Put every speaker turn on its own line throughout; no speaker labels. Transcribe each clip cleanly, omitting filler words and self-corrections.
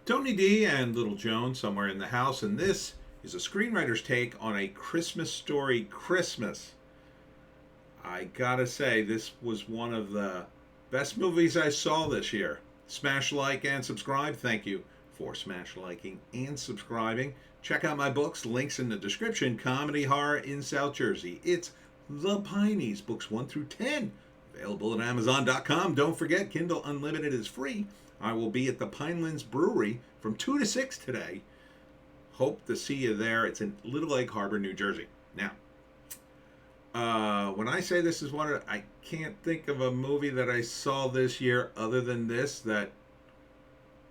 Tony D and Little Joan somewhere in the house, and this is a screenwriter's take on A Christmas Story Christmas. I gotta say, this was one of the best movies I saw this year. Smash like and subscribe. Thank you for smash liking and subscribing. Check out my books, links in the description. Comedy Horror in South Jersey. It's The Pineys, books 1 through 10. Available at Amazon.com. Don't forget, Kindle Unlimited is free. I will be at the Pinelands Brewery from 2 to 6 today. Hope to see you there. It's in Little Egg Harbor, New Jersey. Now, when I say this is one, I can't think of a movie that I saw this year other than this that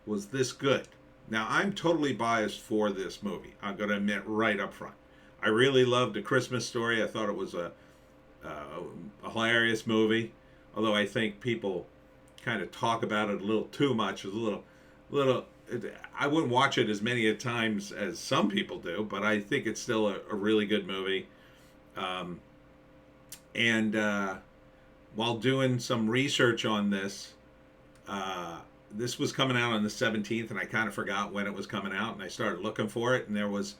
was this good. Now, I'm totally biased for this movie. I'm going to admit right up front. I really loved A Christmas Story. I thought it was a hilarious movie, although I think people kind of talk about it a little too much. It's a little. I wouldn't watch it as many times as some people do, but I think it's still a really good movie. While doing some research on this, this was coming out on the 17th, and I kind of forgot when it was coming out, and I started looking for it, and there was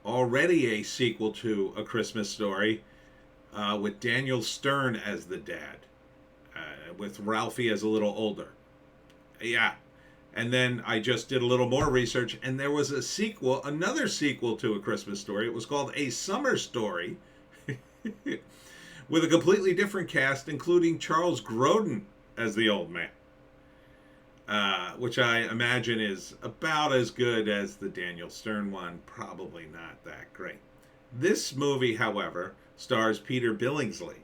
already a sequel to A Christmas Story with Daniel Stern as the dad, with Ralphie as a little older. Yeah. And then I just did a little more research, and there was a sequel, another sequel to A Christmas Story. It was called A Summer Story, with a completely different cast, including Charles Grodin as the old man, which I imagine is about as good as the Daniel Stern one, probably not that great. This movie, however, stars Peter Billingsley,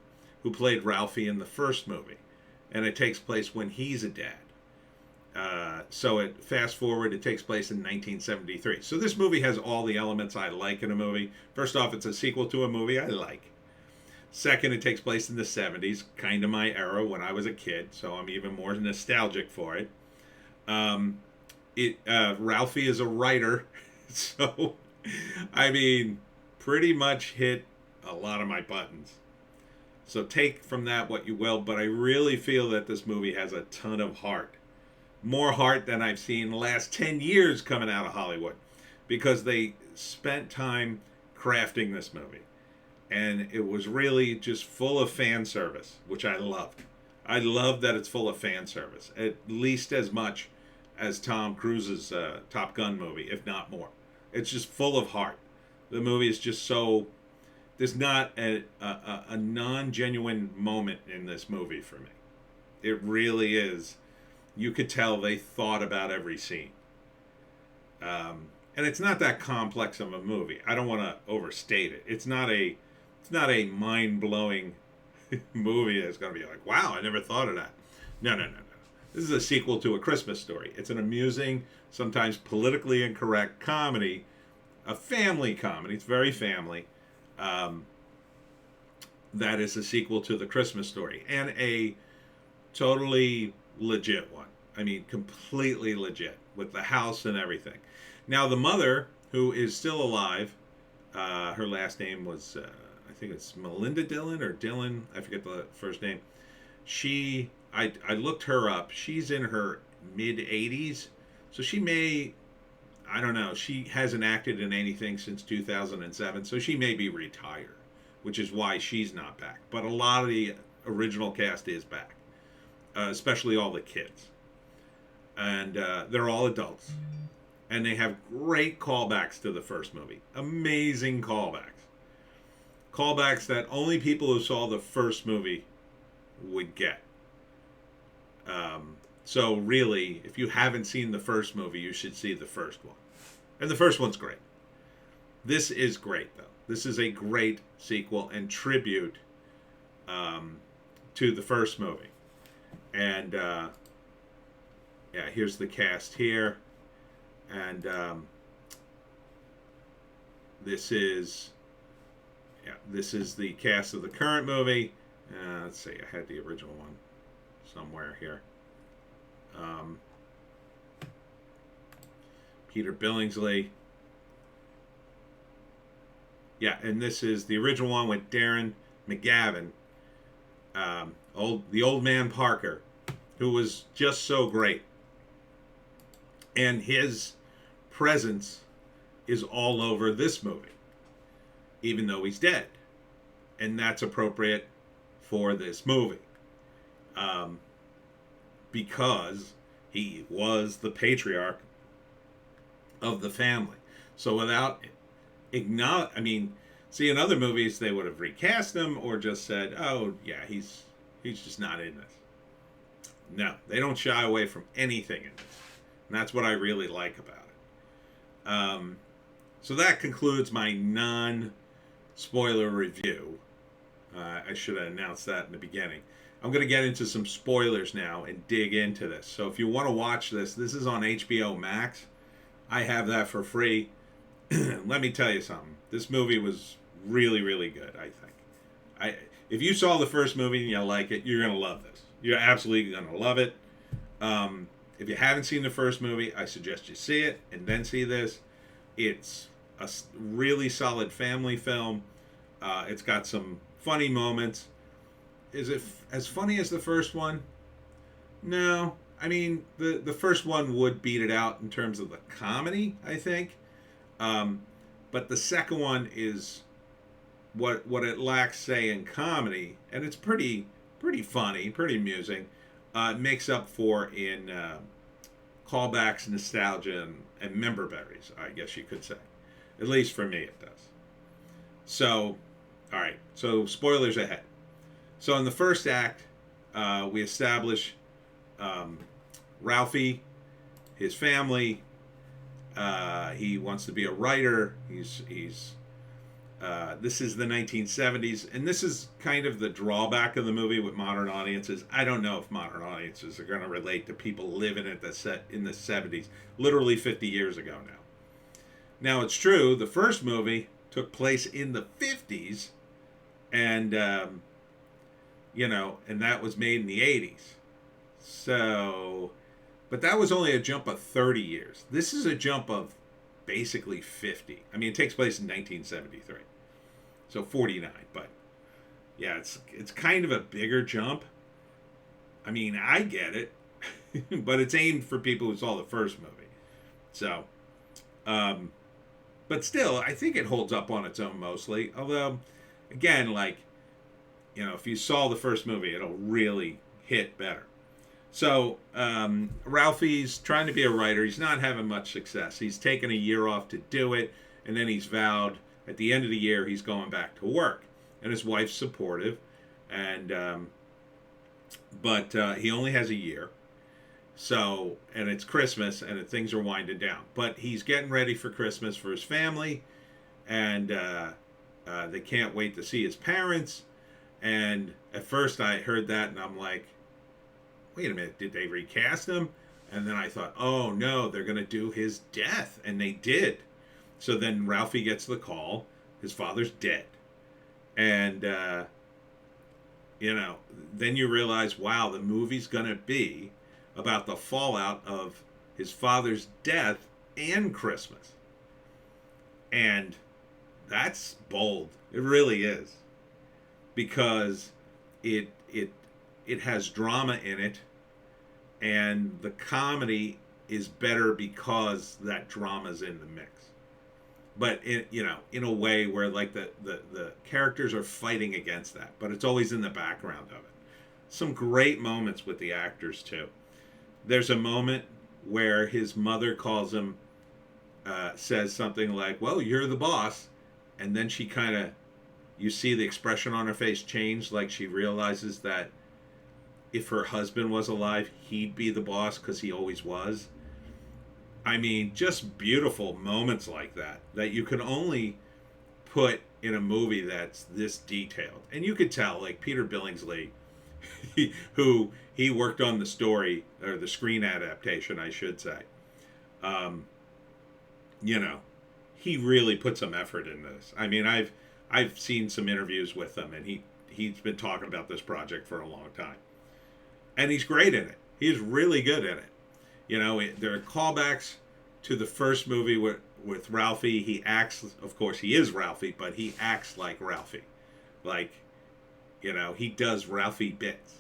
who played Ralphie in the first movie, and it takes place when he's a dad. So it fast forward, it takes place in 1973. So this movie has all the elements I like in a movie. First off, it's a sequel to a movie I like. Second, it takes place in the 70s, kind of my era when I was a kid, so I'm even more nostalgic for it. Ralphie is a writer, so I mean, pretty much hit a lot of my buttons. So take from that what you will, but I really feel that this movie has a ton of heart. More heart than I've seen the last 10 years coming out of Hollywood, because they spent time crafting this movie. And it was really just full of fan service, which I loved. I love that it's full of fan service, at least as much as Tom Cruise's Top Gun movie, if not more. It's just full of heart. The movie is just so... There's not a non-genuine moment in this movie for me. It really is. You could tell they thought about every scene. And it's not that complex of a movie. I don't want to overstate it. It's not a mind-blowing movie that's going to be like, wow, I never thought of that. No. This is a sequel to A Christmas Story. It's an amusing, sometimes politically incorrect comedy, a family comedy. It's very family. That is a sequel to The Christmas Story, and a totally legit one. I mean, completely legit, with the house and everything. Now, the mother, who is still alive, her last name was, I think it's Melinda Dillon or Dillon, I forget the first name. I looked her up. She's in her mid-80s, so she may, I don't know, she hasn't acted in anything since 2007, so she may be retired, which is why she's not back. But a lot of the original cast is back, especially all the kids. And they're all adults. And they have great callbacks to the first movie. Amazing callbacks. Callbacks that only people who saw the first movie would get. So really, if you haven't seen the first movie, you should see the first one. And the first one's great. This is great, though. This is a great sequel and tribute to the first movie. And here's the cast here. And this is the cast of the current movie. Let's see, I had the original one somewhere here. Peter Billingsley. Yeah, and this is the original one with Darren McGavin, the old man Parker, who was just so great. And his presence is all over this movie, even though he's dead. And that's appropriate for this movie. Um, because he was the patriarch of the family. So without acknowledge, I mean, see, in other movies they would have recast him or just said, "Oh yeah, he's just not in this." No, they don't shy away from anything in this, and that's what I really like about it. So that concludes my non-spoiler review. I should have announced that in the beginning. I'm going to get into some spoilers now and dig into this. So if you want to watch this, this is on HBO Max. I have that for free. Let me tell you something. This movie was really, really good, I think. If you saw the first movie and you like it, you're going to love this. You're absolutely going to love it. If you haven't seen the first movie, I suggest you see it and then see this. It's a really solid family film. It's got some funny moments. Is it as funny as the first one? No. I mean, the first one would beat it out in terms of the comedy, I think. But the second one is what it lacks, say, in comedy, and it's pretty funny, pretty amusing. It makes up for in callbacks, nostalgia, and member berries, I guess you could say. At least for me, it does. So, all right. So, spoilers ahead. So, in the first act, we establish Ralphie, his family. He wants to be a writer. This is the 1970s, and this is kind of the drawback of the movie with modern audiences. I don't know if modern audiences are going to relate to people living in the 70s, literally 50 years ago now. Now, it's true, the first movie took place in the 50s, and, and that was made in the 80s. So, but that was only a jump of 30 years. This is a jump of basically 50. I mean, it takes place in 1973. So 49, but yeah, it's kind of a bigger jump. I mean, I get it, but it's aimed for people who saw the first movie. So, but still, I think it holds up on its own mostly. Although, again, if you saw the first movie, it'll really hit better. So, Ralphie's trying to be a writer. He's not having much success. He's taken a year off to do it, and then he's vowed at the end of the year he's going back to work. And his wife's supportive, but he only has a year. So, and it's Christmas, and things are winding down. But he's getting ready for Christmas for his family, and they can't wait to see his parents. And at first I heard that, and I'm like, wait a minute, did they recast him? And then I thought, oh no, they're going to do his death. And they did. So then Ralphie gets the call. His father's dead. And, then you realize, wow, the movie's going to be about the fallout of his father's death and Christmas. And that's bold. It really is. Because it has drama in it, and the comedy is better because that drama's in the mix. But in a way where the characters are fighting against that, but it's always in the background of it. Some great moments with the actors too. There's a moment where his mother calls him, says something like, "Well, you're the boss," and then she kind of, you see the expression on her face change, like she realizes that if her husband was alive, he'd be the boss because he always was. I mean, just beautiful moments like that you can only put in a movie that's this detailed. And you could tell, like Peter Billingsley, who he worked on the story, or the screen adaptation, I should say. He really put some effort in this. I mean, I've seen some interviews with him, and he's been talking about this project for a long time. And he's great in it. He's really good in it. There are callbacks to the first movie with Ralphie. He acts, of course, he is Ralphie, but he acts like Ralphie. He does Ralphie bits.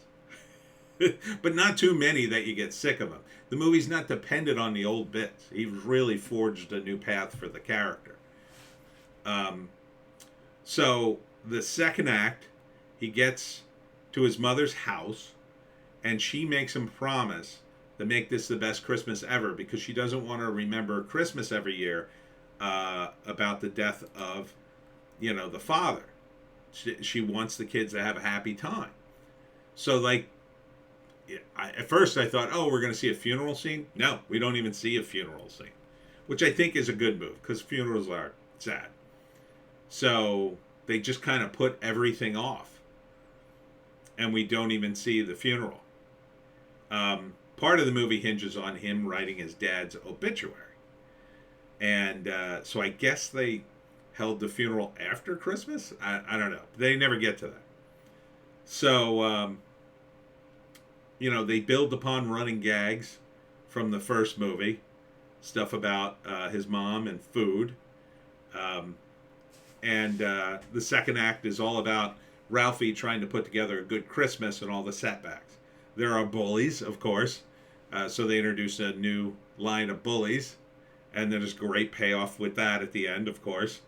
but not too many that you get sick of them. The movie's not dependent on the old bits. He really forged a new path for the character. So the second act, he gets to his mother's house, and she makes him promise to make this the best Christmas ever because she doesn't want to remember Christmas every year about the death of, the father. She wants the kids to have a happy time. So, like, at first I thought, oh, we're going to see a funeral scene. No, we don't even see a funeral scene, which I think is a good move because funerals are sad. So they just kind of put everything off, and we don't even see the funeral. Part of the movie hinges on him writing his dad's obituary. And so I guess they held the funeral after Christmas. I don't know. They never get to that. So, they build upon running gags from the first movie. Stuff about his mom and food. And the second act is all about Ralphie trying to put together a good Christmas and all the setbacks. There are bullies, of course. So they introduce a new line of bullies. And then there's great payoff with that at the end, of course,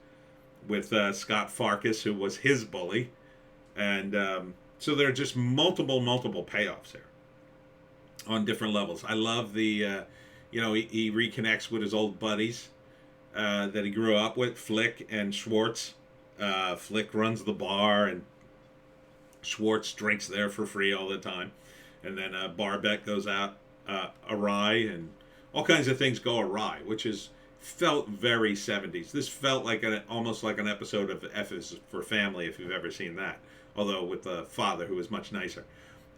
with Scott Farkas, who was his bully. And so there are just multiple payoffs here on different levels. I love the, he reconnects with his old buddies that he grew up with, Flick and Schwartz. Flick runs the bar, and Schwartz drinks there for free all the time. And then bar bet goes out awry, and all kinds of things go awry, which felt very 70s. This felt like almost like an episode of F is for Family, if you've ever seen that. Although with the father, who was much nicer.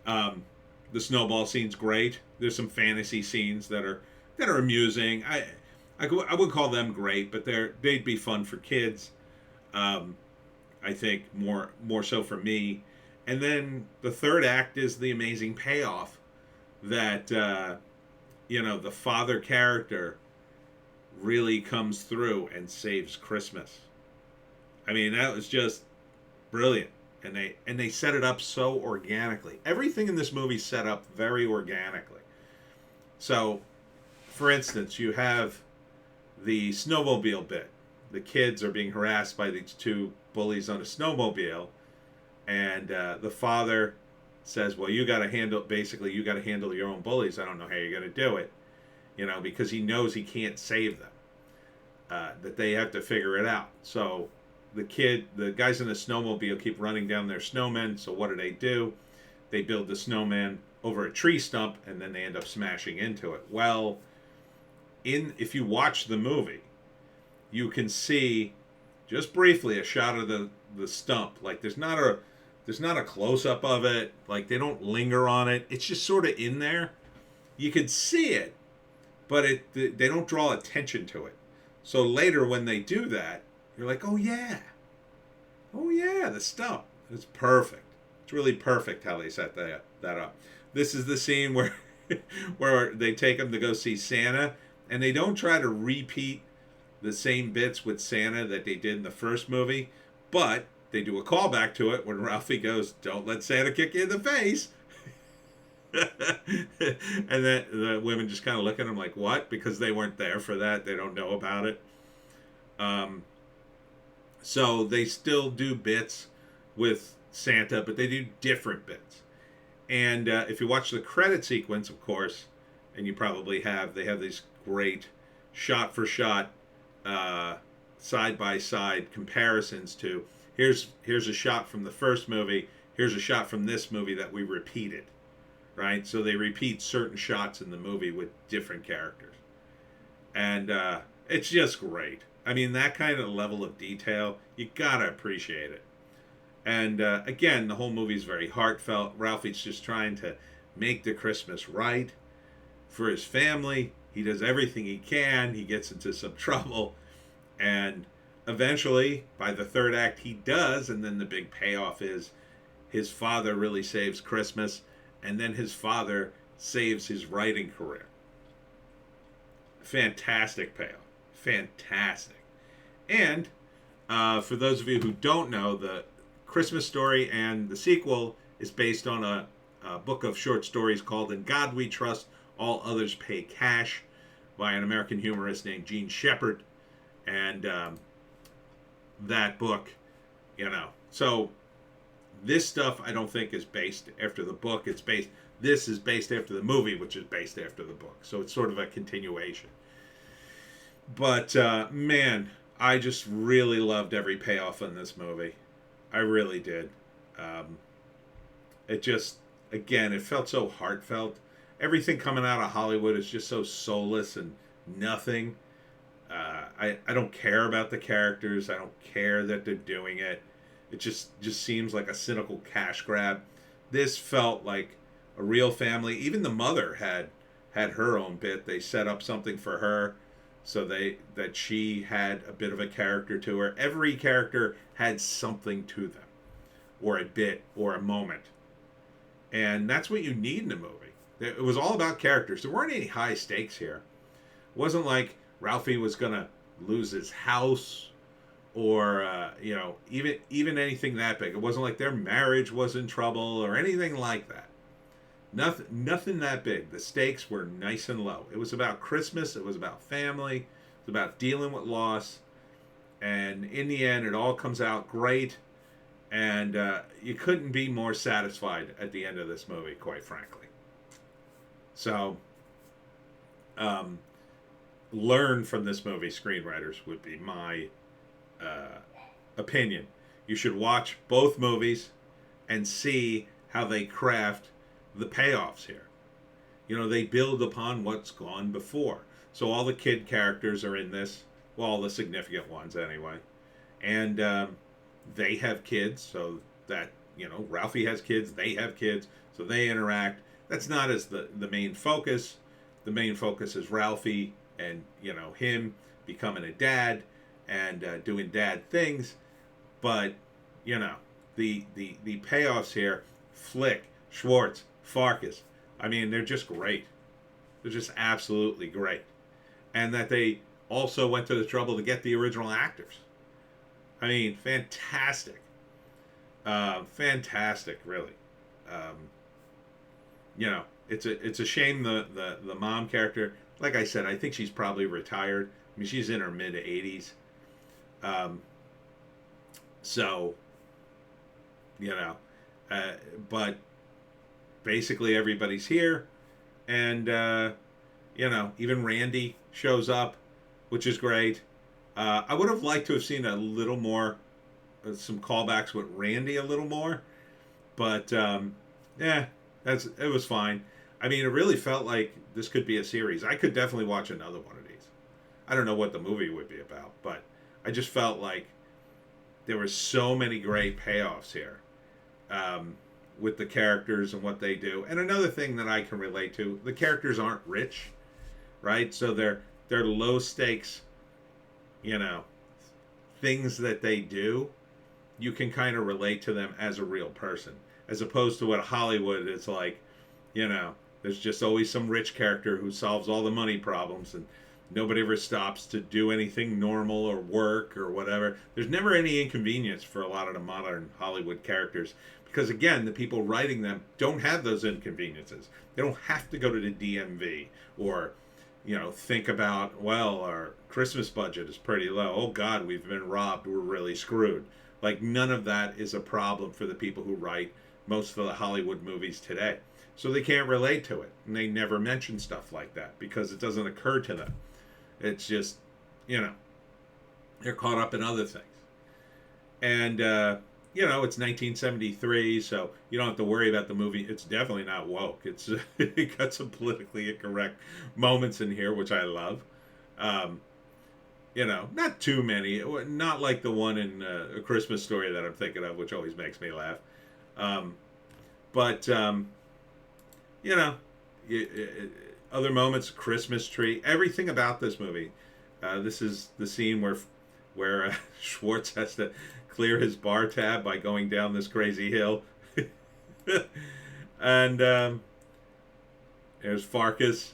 The snowball scene's great. There's some fantasy scenes that are amusing. I would call them great, but they'd be fun for kids. I think more so for me. And then the third act is the amazing payoff that the father character really comes through and saves Christmas. I mean, that was just brilliant. And they set it up so organically. Everything in this movie set up very organically. So, for instance, you have the snowmobile bit. The kids are being harassed by these two bullies on a snowmobile, and the father says, well, you got to handle your own bullies. I don't know how you're going to do it, because he knows he can't save them, that they have to figure it out. So the guys in the snowmobile keep running down their snowmen. So what do? They build the snowman over a tree stump, and then they end up smashing into it. Well, if you watch the movie, you can see just briefly a shot of the stump. Like there's not a close-up of it. Like they don't linger on it. It's just sort of in there. You can see it, but they don't draw attention to it. So later when they do that, you're like, oh yeah, the stump. It's perfect. It's really perfect how they set that up. This is the scene where where they take him to go see Santa, and they don't try to repeat the same bits with Santa that they did in the first movie, but they do a callback to it when Ralphie goes, don't let Santa kick you in the face. And then the women just kind of look at him like, what? Because they weren't there for that. They don't know about it. So they still do bits with Santa, but they do different bits. And if you watch the credit sequence, of course, and you probably have, they have these great shot-for-shot, side-by-side comparisons to, here's a shot from the first movie, here's a shot from this movie that we repeated, right? So they repeat certain shots in the movie with different characters. And it's just great. I mean, that kind of level of detail, you gotta appreciate it. And again, the whole movie's very heartfelt. Ralphie's just trying to make the Christmas right for his family. He does everything he can. He gets into some trouble. And eventually, by the third act, he does. And then the big payoff is his father really saves Christmas. And then his father saves his writing career. Fantastic payoff. Fantastic. And for those of you who don't know, the Christmas Story and the sequel is based on a book of short stories called In God We Trust, All Others Pay Cash by an American humorist named Gene Shepard. And that book, so this stuff I don't think is based after the book. This is based after the movie, which is based after the book. So it's sort of a continuation. But man, I just really loved every payoff in this movie. I really did. It just, again, it felt so heartfelt. Everything coming out of Hollywood is just so soulless and nothing. I don't care about the characters. I don't care that they're doing it. It just seems like a cynical cash grab. This felt like a real family. Even the mother had her own bit. They set up something for her so that she had a bit of a character to her. Every character had something to them, or a bit, or a moment. And that's what you need in a movie. It was all about characters. There weren't any high stakes here. It wasn't like Ralphie was going to lose his house or, even anything that big. It wasn't like their marriage was in trouble or anything like that. Nothing that big. The stakes were nice and low. It was about Christmas. It was about family. It was about dealing with loss. And in the end, it all comes out great. And you couldn't be more satisfied at the end of this movie, quite frankly. So, learn from this movie, screenwriters, would be my opinion. You should watch both movies and see how they craft the payoffs here. They build upon what's gone before. So all the kid characters are in this. Well, all the significant ones anyway. And they have kids, so that, Ralphie has kids, they have kids, so they interact. That's not as the main focus. The main focus is Ralphie and, him becoming a dad and doing dad things. But, the payoffs here, Flick, Schwartz, Farkas, I mean, they're just great. They're just absolutely great. And that they also went to the trouble to get the original actors. I mean, fantastic. Fantastic, really. It's a shame the mom character, like I said, I think she's probably retired. I mean, she's in her mid-80s. But basically everybody's here. And, even Randy shows up, which is great. I would have liked to have seen a little more, some callbacks with Randy a little more. But, it was fine. I mean, it really felt like this could be a series. I could definitely watch another one of these. I don't know what the movie would be about, but I just felt like there were so many great payoffs here with the characters and what they do. And another thing that I can relate to, the characters aren't rich, right? So they're low stakes, things that they do. You can kind of relate to them as a real person, as opposed to what Hollywood is like. There's just always some rich character who solves all the money problems, and nobody ever stops to do anything normal or work or whatever. There's never any inconvenience for a lot of the modern Hollywood characters because, again, the people writing them don't have those inconveniences. They don't have to go to the DMV or, think about, well, our Christmas budget is pretty low. Oh, God, we've been robbed. We're really screwed. Like, none of that is a problem for the people who write most of the Hollywood movies today. So they can't relate to it. And they never mention stuff like that because it doesn't occur to them. It's just, they're caught up in other things. And, it's 1973, so you don't have to worry about the movie. It's definitely not woke. It got some politically incorrect moments in here, which I love. Not too many. Not like the one in A Christmas Story that I'm thinking of, which always makes me laugh. Other moments, Christmas tree, everything about this movie. This is the scene where Schwartz has to clear his bar tab by going down this crazy hill. And there's Farkas.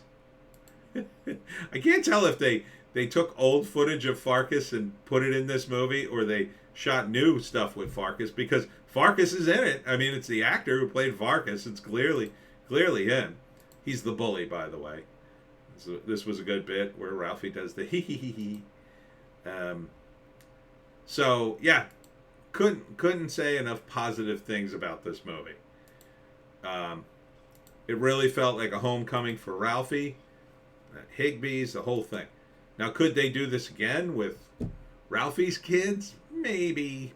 I can't tell if they took old footage of Farkas and put it in this movie, or they shot new stuff with Farkas because Farkas is in it. I mean, it's the actor who played Farkas. It's clearly him. He's the bully, by the way. So this was a good bit where Ralphie does the hee hee hee hee. So yeah, couldn't say enough positive things about this movie. It really felt like a homecoming for Ralphie, Higbee's, the whole thing. Now, could they do this again with Ralphie's kids? Maybe.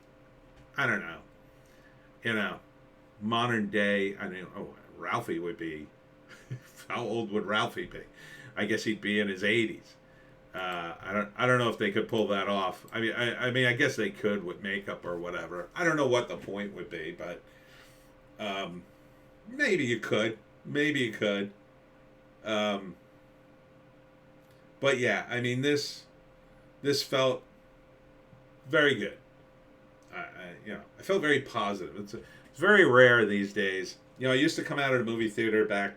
I don't know. You know, modern day. I mean, Ralphie would be. How old would Ralphie be? I guess he'd be in his 80s. I don't know if they could pull that off. I mean, I guess they could with makeup or whatever. I don't know what the point would be, but maybe you could. Maybe you could. But yeah, I mean, this felt very good. I felt very positive. It's very rare these days. I used to come out of the movie theater back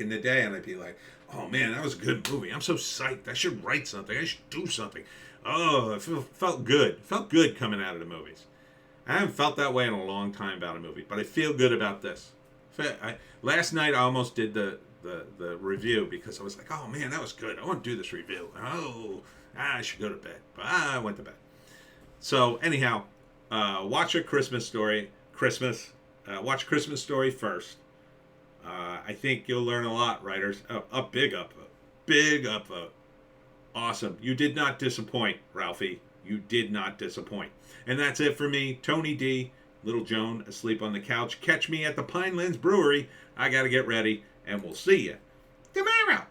in the day, and I'd be like, "Oh man, that was a good movie. I'm so psyched. I should write something. I should do something." Oh, it felt good. It felt good coming out of the movies. I haven't felt that way in a long time about a movie, but I feel good about this. Last night I almost did the review because I was like, "Oh man, that was good. I want to do this review. I should go to bed." But I went to bed. So anyhow, watch A Christmas Story. Watch Christmas Story first. I think you'll learn a lot, writers. Big upvote. Awesome. You did not disappoint, Ralphie. You did not disappoint. And that's it for me, Tony D. Little Joan asleep on the couch. Catch me at the Pinelands Brewery. I got to get ready, and we'll see you tomorrow.